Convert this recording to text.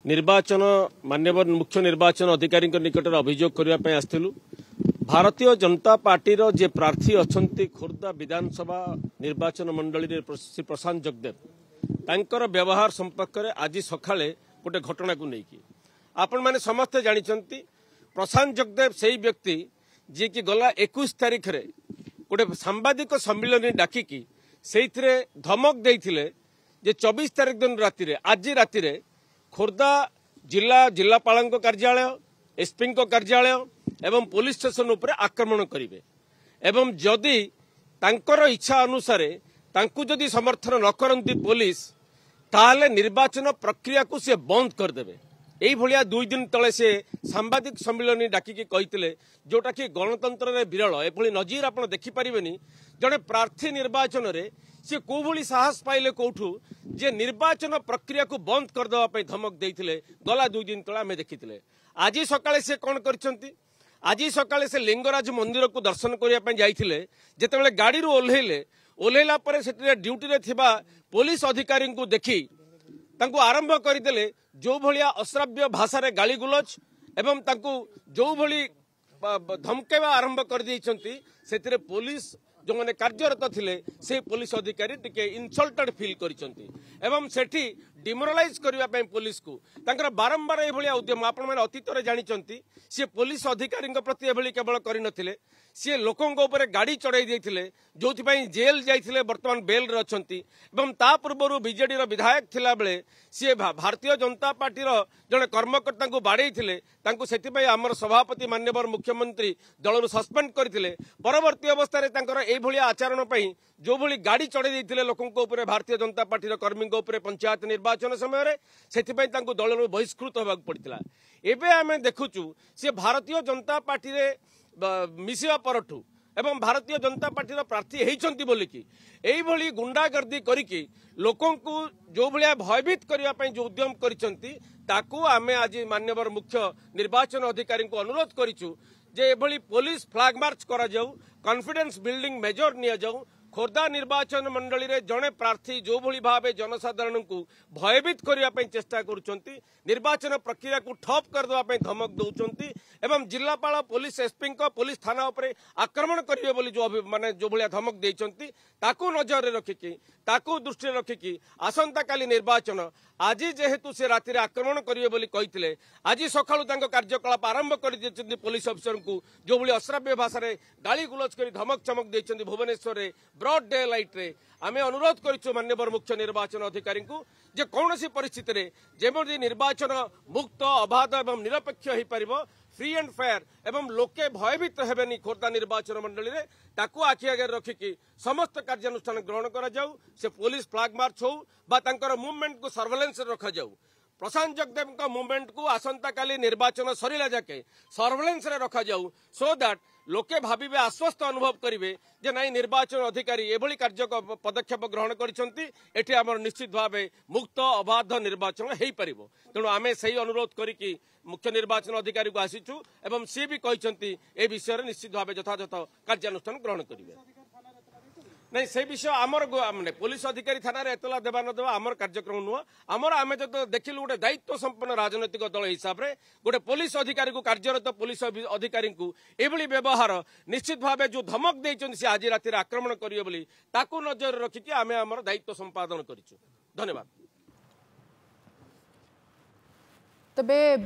निर्वाचन माननीय मुख्य निर्वाचन अधिकारी निकट अभियोग करने आसलु भारतीय जनता पार्टी जे प्रार्थी अच्छा खोर्धा विधानसभा निर्वाचन मंडली श्री प्रशांत जगदेव तांकर व्यवहार संपर्क में आज सकाळे गोटे घटना को लेकिन आपण मैंने समस्ते जानते प्रशांत जगदेव से व्यक्ति जी की गला 21 तारीख रे गोटे सांबादिक सम्मिलन डाकिकी से धमक देते जे 24 तारीख दिन राति आज राति खोर्धा जिलापाल कार्यालय एसपी कार्यालय एवं पुलिस स्टेशन उपर आक्रमण करेंगे एवं जदि तांकर इच्छा अनुसार तांकु जदि समर्थन न करती पुलिस ताहले निर्वाचन प्रक्रिया को सी बंद करदेवे। यही भाया 2 दिन तले से सांबादिक सम्मिलन डाकिकी कही जोटा कि गणतंत्र में विरल एभली नजीर आप देखिपारे जड़े प्रार्थी निर्वाचन में सी कौ भली साहस पाइले कौठू जे निर्वाचन प्रक्रिया को बंद करदे धमक देते गला 2 दिन तले आम देखी आज सकाळे से कौन करछंती आज सकाळे से लिंगराज मंदिर को दर्शन करने जाइए जितेबाला गाड़ी ओह्लैला ड्यूटी रे थिबा पुलिस अधिकारी को देखी तांको आरंभ करदे जो भलिया अश्राव्य भाषा रे गाली गुलज एवं तांको जो भली धमकेवा आरंभ कर देइछंती सेतिरे पुलिस जो मैंने कार्यरत थिले से पुलिस अधिकारी टिके इनसल्टेड फील करिसंती एवं सेठी डिमोरालाइज करबा पई पुलिस को तांकर बारंबार ए भलिया उद्यम आपण माने अतीत रे जानिचंती से पुलिस अधिकारी प्रति एभली केवल करिनथिले सी लोकों ऊपर गाड़ी चढ़ाई देते जो जेल जाइए बर्तमान बेल रे अछंती एवं ता पूर्व बीजेडी विधायक थिला बेले सी भारतीय जनता पार्टी जड़े कर्मकर्ता को बाड़े से आमर सभापति माननीय मुख्यमंत्री दल सस्पेंड करते परवर्ती अवस्था ये आचरण जो भली गाड़ी चढ़ाई देते लोकों ऊपर भारतीय जनता पार्टी कर्मी पंचायत निर्वाचन समय से दल बहिष्कृत होगा पड़ता एवं आम देखुचु सी भारतीय जनता पार्टी मिसिया परठू एवं भारतीय जनता पार्टी प्रार्थी होती बोलिकी यही गुंडागर्दी करिकी लोकों को जो भाया भयभीत करने जो उद्यम करिसंती आमे आज माननीय मुख्य निर्वाचन अधिकारी को अनुरोध करिचु जे एभली पुलिस फ्लैग मार्च करा जाऊ कॉन्फिडेंस बिल्डिंग मेजर निया जाऊ खोर्धा निर्वाचन मंडली रे जड़े प्रार्थी जो भली भाव जनसाधारण को भयभीत करने चेष्टा करुचंती निर्वाचन प्रक्रिया को ठप करदे धमक दौरान एवं जिलापाल पुलिस एसपी पुलिस थाना उपरे आक्रमण करेंगे बोली जो माने जो भाया धमक देइचंती ताकू नजर रखिकी ताकू दृष्टि रखिकी आसंता काली निर्वाचन आज जेहेतु से राति आक्रमण करेंगे बोली कही आज सकाळु कार्यकलाप आरंभ कर पुलिस अफिसर को जो भाई अश्राव्य भाषा रे गाली गुलज कर धमक चमक देइचंती भुवनेश्वर रे ब्रॉड डे लाइट रे आमे अनुरोध करिछु माननीय मुख्य निर्वाचन अधिकारी को जे कौनसी परिस्थिति रे जेमरि निर्वाचन मुक्त अबाध एवं निरपेक्ष हो पारिबो फ्री एंड फेयर एवं लोके भयभीत हेबेनी खोर्धा निर्वाचन मंडली रे ताकू आखि आगे रखिकी समस्त कार्यानुष्ठान ग्रहण करा जाऊ से पुलिस फ्लैग मार्च हो बा तांकर मूवमेंट को सर्वेलेंस रखा जाऊ प्रशांत जगदेव का मूवमेंट को आसंता काली निर्वाचन सरिला जाके सर्वेलेंस रे रखा जाऊ सो दैट लोके भाविबे आश्वस्त अनुभव करिवे जे नाई निर्वाचन अधिकारी एभली कार्य पदक्षेप ग्रहण करिसंती एठी हमर निश्चित भावे मुक्त अबाध निर्वाचन हेई परिबो तेणु आमे सही अनुरोध करिकी मुख्य निर्वाचन अधिकारी को आसीचु एवं सी भी कहिसंती ए विषय निश्चित भावे यथायथ कार्यानुष्ठान ग्रहण करिवे नहीं से विषय आमर माने पुलिस अधिकारी थाना एतला देवा न देवा आमर कार्यक्रम नुह आमर आम जो देखिलु गोटे दायित्व संपन्न राजनैतिक दल हिसाब से गोटे पुलिस अधिकारी को कार्यरत पुलिस अधिकारी को एभली व्यवहार निश्चित भाव जो धमक देइचंती से आज राति आक्रमण करियो बोली ताकू नजर रखिकी आमे आमर दायित्व संपादन करिछु। धन्यवाद। तबे